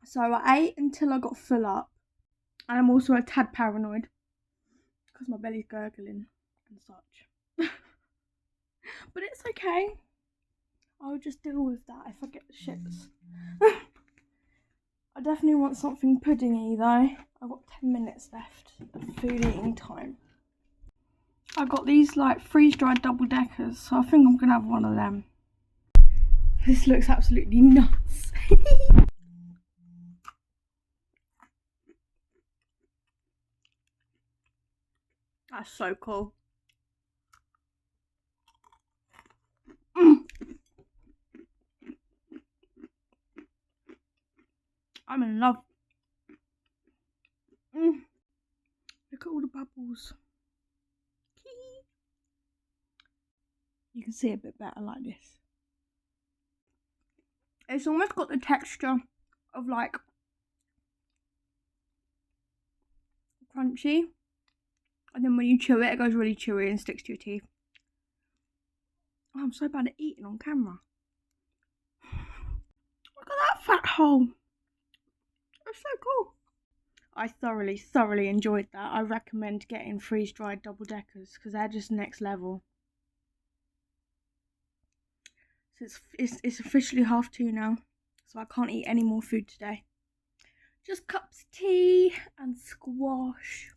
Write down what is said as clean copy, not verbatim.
So I ate until I got full up, and I'm also a tad paranoid because my belly's gurgling and such. But it's okay. I'll just deal with that if I get the shits. I definitely want something puddingy though. I've got 10 minutes left of food eating time. I got these like freeze-dried double deckers, so I think I'm gonna have one of them. This looks absolutely nuts. That's so cool. I'm in love. Look at all the bubbles. You can see a bit better like this. It's almost got the texture of like crunchy, and then when you chew it, it goes really chewy and sticks to your teeth. Oh, I'm so bad at eating on camera. Look at that fat hole. That's so cool. I thoroughly enjoyed that. I recommend getting freeze-dried double deckers because they're just next level. So it's officially 2:30 now, so I can't eat any more food today. Just cups of tea and squash.